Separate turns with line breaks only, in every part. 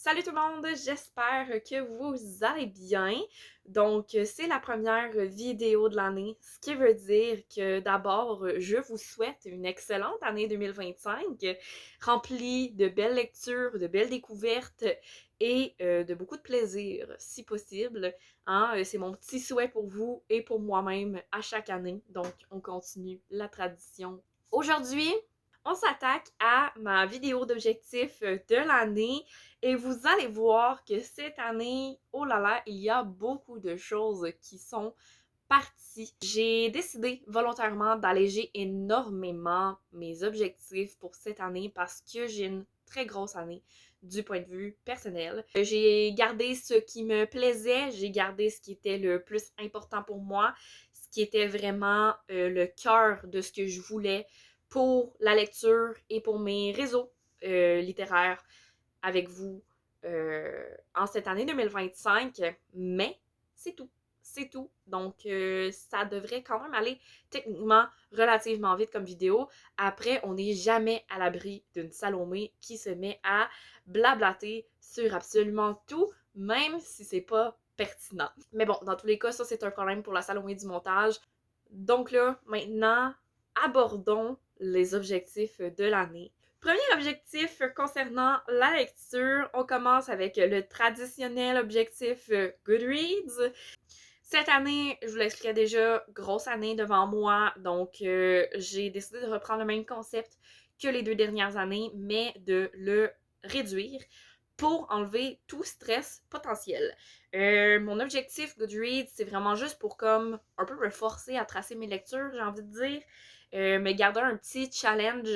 Salut tout le monde, j'espère que vous allez bien. Donc, c'est la première vidéo de l'année, ce qui veut dire que d'abord, je vous souhaite une excellente année 2025, remplie de belles lectures, de belles découvertes et de beaucoup de plaisir, si possible. Hein? C'est mon petit souhait pour vous et pour moi-même à chaque année. Donc, on continue la tradition. Aujourd'hui, on s'attaque à ma vidéo d'objectif de l'année et vous allez voir que cette année, oh là là, il y a beaucoup de choses qui sont parties. J'ai décidé volontairement d'alléger énormément mes objectifs pour cette année parce que j'ai une très grosse année du point de vue personnel. J'ai gardé ce qui me plaisait, j'ai gardé ce qui était le plus important pour moi, ce qui était vraiment le cœur de ce que je voulais pour la lecture et pour mes réseaux littéraires avec vous en cette année 2025, mais c'est tout. C'est tout. Donc, ça devrait quand même aller techniquement relativement vite comme vidéo. Après, on n'est jamais à l'abri d'une Salomé qui se met à blablater sur absolument tout, même si c'est pas pertinent. Mais bon, dans tous les cas, ça c'est un problème pour la Salomé du montage. Donc là, maintenant, abordons les objectifs de l'année. Premier objectif concernant la lecture, on commence avec le traditionnel objectif Goodreads. Cette année, je vous l'expliquais déjà, grosse année devant moi, donc j'ai décidé de reprendre le même concept que les 2 dernières années, mais de le réduire pour enlever tout stress potentiel. Mon objectif Goodreads, c'est vraiment juste pour comme un peu me forcer à tracer mes lectures, j'ai envie de dire, me garder un petit challenge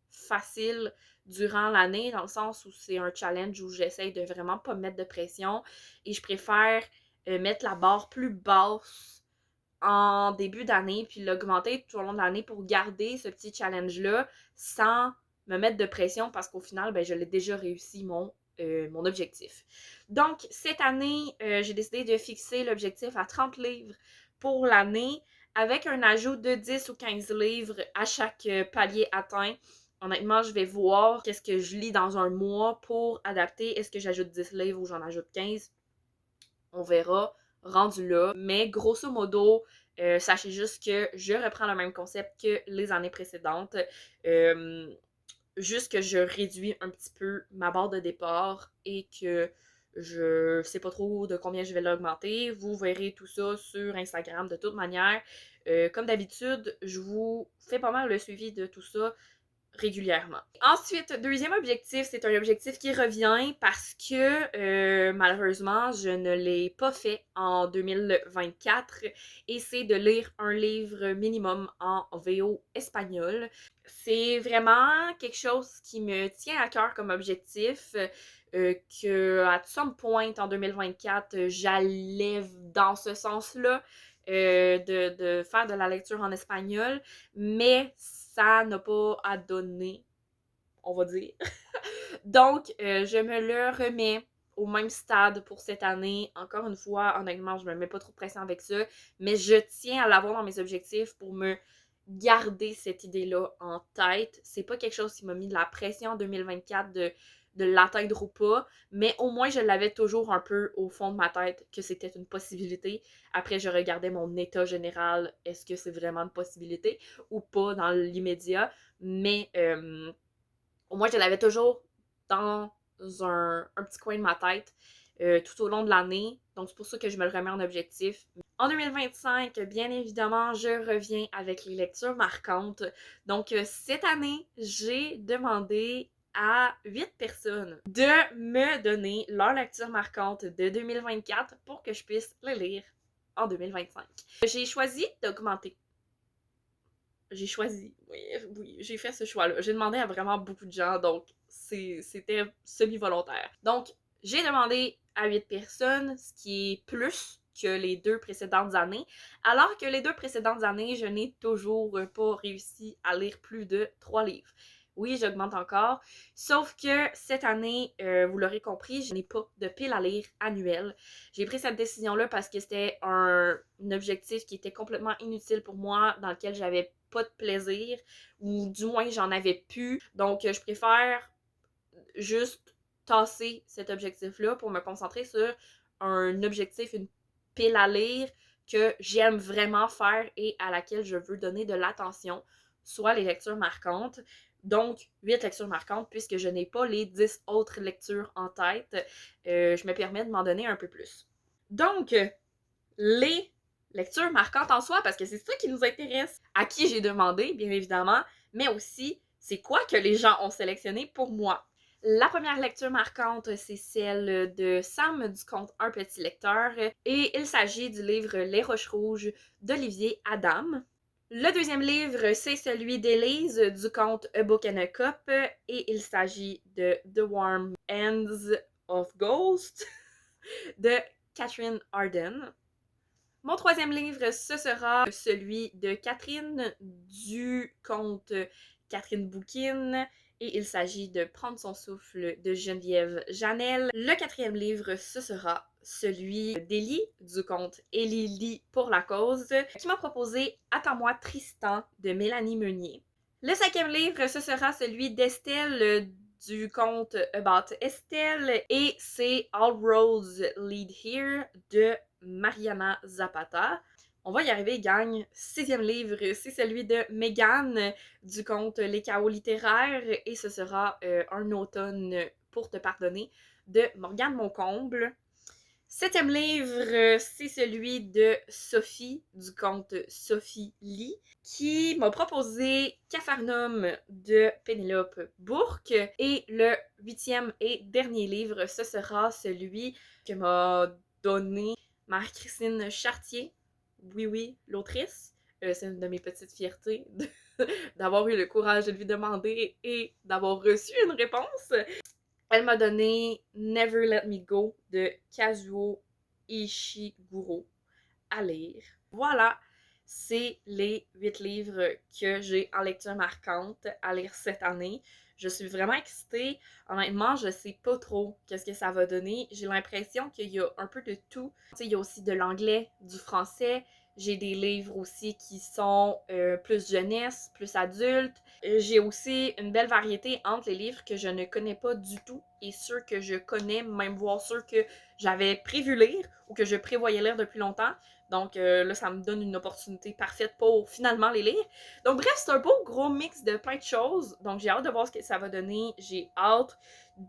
facile durant l'année, dans le sens où c'est un challenge où j'essaye de vraiment pas me mettre de pression et je préfère mettre la barre plus basse en début d'année puis l'augmenter tout au long de l'année pour garder ce petit challenge-là sans me mettre de pression parce qu'au final, ben, je l'ai déjà réussi mon objectif. Donc, cette année, j'ai décidé de fixer l'objectif à 30 livres pour l'année avec un ajout de 10 ou 15 livres à chaque palier atteint. Honnêtement, je vais voir qu'est-ce que je lis dans un mois pour adapter. Est-ce que j'ajoute 10 livres ou j'en ajoute 15? On verra rendu là. Mais grosso modo, sachez juste que je reprends le même concept que les années précédentes. Juste que je réduis un petit peu ma barre de départ et que je sais pas trop de combien je vais l'augmenter. Vous verrez tout ça sur Instagram de toute manière. Comme d'habitude, je vous fais pas mal le suivi de tout ça régulièrement. Ensuite, deuxième objectif, c'est un objectif qui revient parce que malheureusement, je ne l'ai pas fait en 2024 et c'est de lire un livre minimum en VO espagnol. C'est vraiment quelque chose qui me tient à cœur comme objectif. Que à some point en 2024, j'allais dans ce sens-là de faire de la lecture en espagnol, mais ça n'a pas à donner, on va dire. Donc, je me le remets au même stade pour cette année. Encore une fois, honnêtement, je me mets pas trop de pression avec ça, mais je tiens à l'avoir dans mes objectifs pour me garder cette idée-là en tête. C'est pas quelque chose qui m'a mis de la pression en 2024 de l'atteindre ou pas, mais au moins je l'avais toujours un peu au fond de ma tête que c'était une possibilité. Après, je regardais mon état général, est-ce que c'est vraiment une possibilité ou pas dans l'immédiat, mais au moins je l'avais toujours dans un petit coin de ma tête tout au long de l'année. Donc, c'est pour ça que je me le remets en objectif. En 2025, bien évidemment, je reviens avec les lectures marquantes. Donc, cette année, j'ai demandé à 8 personnes de me donner leur lecture marquante de 2024 pour que je puisse le lire en 2025. J'ai choisi d'augmenter. Oui, j'ai fait ce choix-là. J'ai demandé à vraiment beaucoup de gens, donc c'était semi-volontaire. Donc, j'ai demandé à 8 personnes, ce qui est plus que les 2 précédentes années, alors que les 2 précédentes années, je n'ai toujours pas réussi à lire plus de 3 livres. Oui, j'augmente encore, sauf que cette année, vous l'aurez compris, je n'ai pas de pile à lire annuelle. J'ai pris cette décision-là parce que c'était un objectif qui était complètement inutile pour moi, dans lequel j'avais pas de plaisir, ou du moins j'en avais plus. Donc, je préfère juste tasser cet objectif-là pour me concentrer sur un objectif, une pile à lire que j'aime vraiment faire et à laquelle je veux donner de l'attention, soit les lectures marquantes. Donc, 8 lectures marquantes, puisque je n'ai pas les 10 autres lectures en tête, je me permets de m'en donner un peu plus. Donc, les lectures marquantes en soi, parce que c'est ça qui nous intéresse. À qui j'ai demandé, bien évidemment, mais aussi, c'est quoi que les gens ont sélectionné pour moi. La première lecture marquante, c'est celle de Sam du conte Un petit lecteur, et il s'agit du livre Les Roches Rouges d'Olivier Adam. Le deuxième livre, c'est celui d'Élise du conte A Book and a Cup, et il s'agit de The Warm Ends of Ghost de Catherine Arden. Mon troisième livre, ce sera celui de Catherine du conte Catherine Bouquin, et il s'agit de Prendre son souffle de Geneviève Janel. Le quatrième livre, ce sera celui d'Élie du conte Élie lit pour la cause, qui m'a proposé Attends-moi Tristan de Mélanie Meunier. Le cinquième livre, ce sera celui d'Estelle du conte About Estelle, et c'est All Roads Lead Here de Mariana Zapata. On va y arriver, gang. Sixième livre, c'est celui de Megan du conte Les Chaos littéraires, et ce sera Un automne pour te pardonner de Morgane Moncomble. Septième livre, c'est celui de Sophie du conte Sophie lit, qui m'a proposé Capharnaüm de Pénélope Bourque. Et le huitième et dernier livre, ce sera celui que m'a donné Marie-Christine Chartier. Oui, l'autrice. C'est une de mes petites fiertés d'avoir eu le courage de lui demander et d'avoir reçu une réponse. Elle m'a donné Never Let Me Go de Kazuo Ishiguro à lire. Voilà, c'est les 8 livres que j'ai en lecture marquante à lire cette année. Je suis vraiment excitée. Honnêtement, je sais pas trop qu'est-ce que ça va donner. J'ai l'impression qu'il y a un peu de tout. Tu sais, il y a aussi de l'anglais, du français. J'ai des livres aussi qui sont plus jeunesse, plus adultes. J'ai aussi une belle variété entre les livres que je ne connais pas du tout et ceux que je connais, même voire ceux que j'avais prévu lire ou que je prévoyais lire depuis longtemps. Donc là, ça me donne une opportunité parfaite pour finalement les lire. Donc bref, c'est un beau gros mix de plein de choses. Donc j'ai hâte de voir ce que ça va donner. J'ai hâte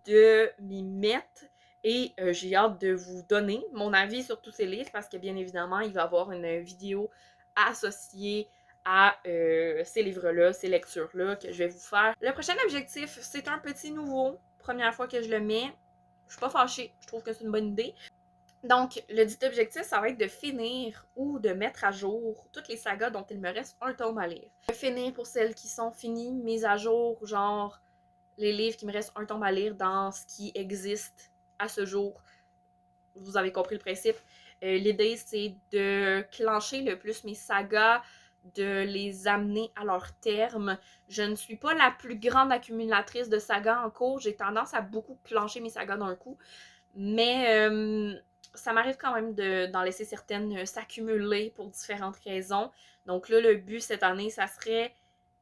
de m'y mettre et j'ai hâte de vous donner mon avis sur tous ces livres parce que bien évidemment, il va y avoir une vidéo associée à ces livres-là, ces lectures-là que je vais vous faire. Le prochain objectif, c'est un petit nouveau. Première fois que je le mets. Je suis pas fâchée. Je trouve que c'est une bonne idée. Donc, le dit objectif, ça va être de finir ou de mettre à jour toutes les sagas dont il me reste un tome à lire. Finir pour celles qui sont finies, mises à jour, genre les livres qui me restent un tome à lire dans ce qui existe à ce jour. Vous avez compris le principe. L'idée, c'est de clencher le plus mes sagas, de les amener à leur terme. Je ne suis pas la plus grande accumulatrice de sagas en cours. J'ai tendance à beaucoup clencher mes sagas d'un coup. Mais ça m'arrive quand même d'en laisser certaines s'accumuler pour différentes raisons. Donc là, le but cette année, ça serait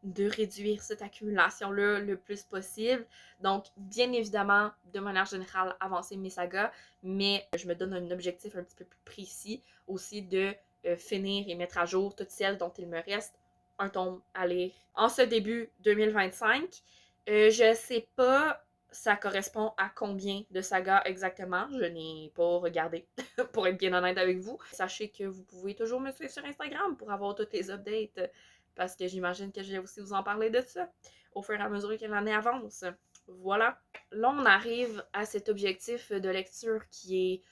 de réduire cette accumulation-là le plus possible. Donc, bien évidemment, de manière générale, avancer mes sagas, mais je me donne un objectif un petit peu plus précis aussi de finir et mettre à jour toutes celles dont il me reste un tome à lire en ce début 2025. Je sais pas ça correspond à combien de sagas exactement. Je n'ai pas regardé, pour être bien honnête avec vous. Sachez que vous pouvez toujours me suivre sur Instagram pour avoir toutes les updates, parce que j'imagine que je vais aussi vous en parler de ça au fur et à mesure que l'année avance. Voilà. Là, on arrive à cet objectif de lecture qui est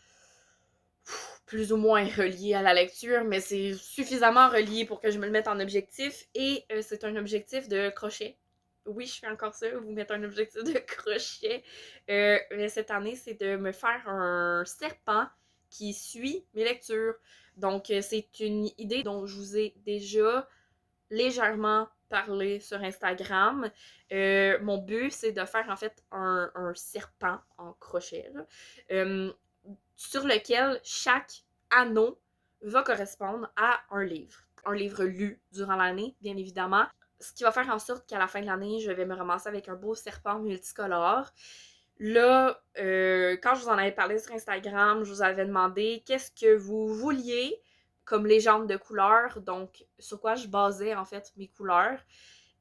plus ou moins relié à la lecture, mais c'est suffisamment relié pour que je me le mette en objectif, et c'est un objectif de crochet. Oui, je fais encore ça, vous mettre un objectif de crochet. Mais cette année, c'est de me faire un serpent qui suit mes lectures. Donc, c'est une idée dont je vous ai déjà légèrement parlé sur Instagram. Mon but, c'est de faire en fait un serpent en crochet, sur lequel chaque anneau va correspondre à un livre. Un livre lu durant l'année, bien évidemment. Ce qui va faire en sorte qu'à la fin de l'année, je vais me ramasser avec un beau serpent multicolore. Là, quand je vous en avais parlé sur Instagram, je vous avais demandé qu'est-ce que vous vouliez comme légende de couleurs, donc sur quoi je basais en fait mes couleurs.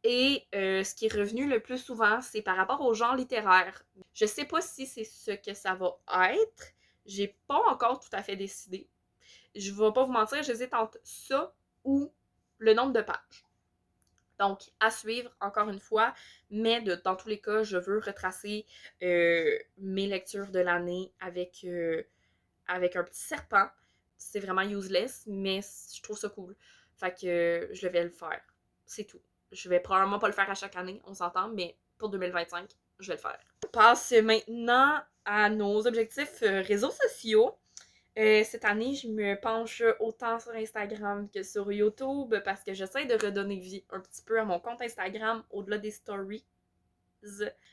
Et ce qui est revenu le plus souvent, c'est par rapport au genre littéraire. Je sais pas si c'est ce que ça va être. J'ai pas encore tout à fait décidé. Je vais pas vous mentir, j'hésite entre ça ou le nombre de pages. Donc, à suivre, encore une fois, mais dans tous les cas, je veux retracer mes lectures de l'année avec un petit serpent. C'est vraiment useless, mais je trouve ça cool. Fait que je vais le faire. C'est tout. Je vais probablement pas le faire à chaque année, on s'entend, mais pour 2025, je vais le faire. On passe maintenant à nos objectifs réseaux sociaux. Cette année, je me penche autant sur Instagram que sur YouTube parce que j'essaie de redonner vie un petit peu à mon compte Instagram au-delà des stories.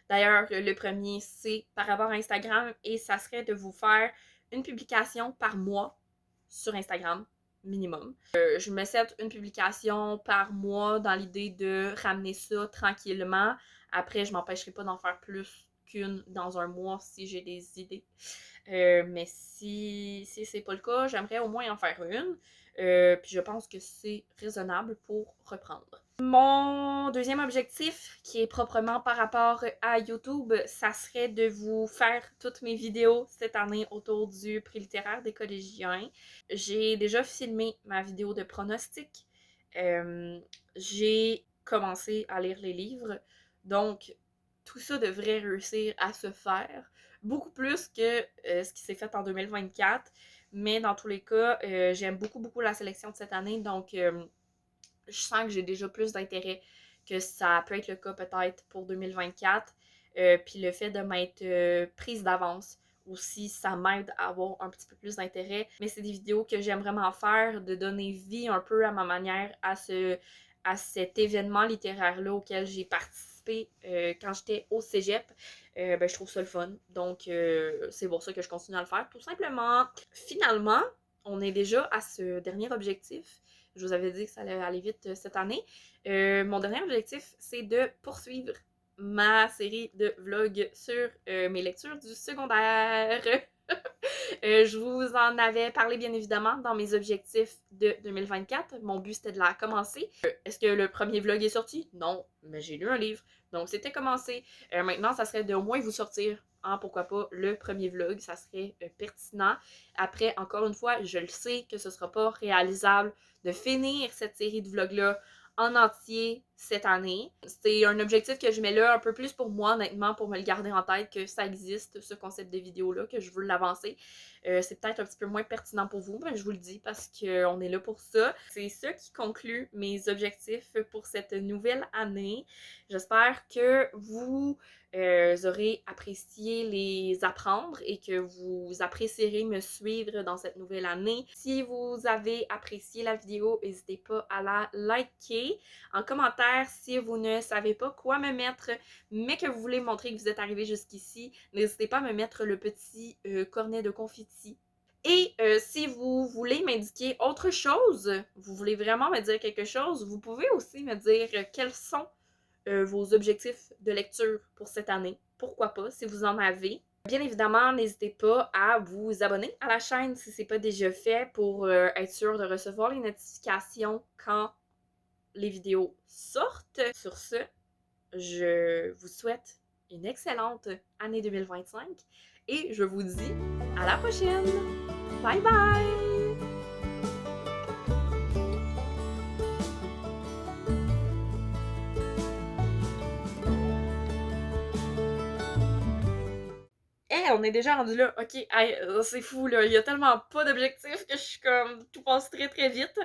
D'ailleurs, le premier, c'est par rapport à Instagram et ça serait de vous faire une publication par mois sur Instagram, minimum. Je me set une publication par mois dans l'idée de ramener ça tranquillement. Après, je m'empêcherai pas d'en faire plus qu'une dans un mois si j'ai des idées. Mais si c'est pas le cas, j'aimerais au moins en faire une. Puis je pense que c'est raisonnable pour reprendre. Mon deuxième objectif, qui est proprement par rapport à YouTube, ça serait de vous faire toutes mes vidéos cette année autour du prix littéraire des collégiens. J'ai déjà filmé ma vidéo de pronostic. J'ai commencé à lire les livres. Donc, tout ça devrait réussir à se faire. Beaucoup plus que ce qui s'est fait en 2024. Mais dans tous les cas, j'aime beaucoup, beaucoup la sélection de cette année. Donc, je sens que j'ai déjà plus d'intérêt que ça peut être le cas peut-être pour 2024. Puis le fait de m'être prise d'avance aussi, ça m'aide à avoir un petit peu plus d'intérêt. Mais c'est des vidéos que j'aime vraiment faire, de donner vie un peu à ma manière à cet événement littéraire-là auquel j'ai participé quand j'étais au cégep. Je trouve ça le fun. Donc, c'est pour ça que je continue à le faire, tout simplement. Finalement, on est déjà à ce dernier objectif. Je vous avais dit que ça allait aller vite cette année. Mon dernier objectif, c'est de poursuivre ma série de vlogs sur mes lectures du secondaire. Je vous en avais parlé bien évidemment dans mes objectifs de 2024. Mon but c'était de la commencer. Est-ce que le premier vlog est sorti? Non, mais j'ai lu un livre. Donc c'était commencé. Maintenant, ça serait de au moins vous sortir, hein, pourquoi pas, le premier vlog. Ça serait pertinent. Après, encore une fois, je le sais que ce sera pas réalisable de finir cette série de vlogs-là en entier cette année. C'est un objectif que je mets là un peu plus pour moi, honnêtement, pour me le garder en tête que ça existe, ce concept de vidéo-là, que je veux l'avancer. C'est peut-être un petit peu moins pertinent pour vous, mais je vous le dis parce qu'on est là pour ça. C'est ça qui conclut mes objectifs pour cette nouvelle année. J'espère que vous aurez apprécié les apprendre et que vous apprécierez me suivre dans cette nouvelle année. Si vous avez apprécié la vidéo, n'hésitez pas à la liker. En commentaire, si vous ne savez pas quoi me mettre, mais que vous voulez montrer que vous êtes arrivé jusqu'ici, n'hésitez pas à me mettre le petit cornet de confetti. Et si vous voulez m'indiquer autre chose, vous voulez vraiment me dire quelque chose, vous pouvez aussi me dire quels sont vos objectifs de lecture pour cette année. Pourquoi pas, si vous en avez. Bien évidemment, n'hésitez pas à vous abonner à la chaîne si ce n'est pas déjà fait pour être sûr de recevoir les notifications quand les vidéos sortent. Sur ce, je vous souhaite une excellente année 2025 et je vous dis à la prochaine! Bye bye! Hey, on est déjà rendu là. Ok, hey, c'est fou là. Il y a tellement pas d'objectifs que je suis comme tout passe très très vite.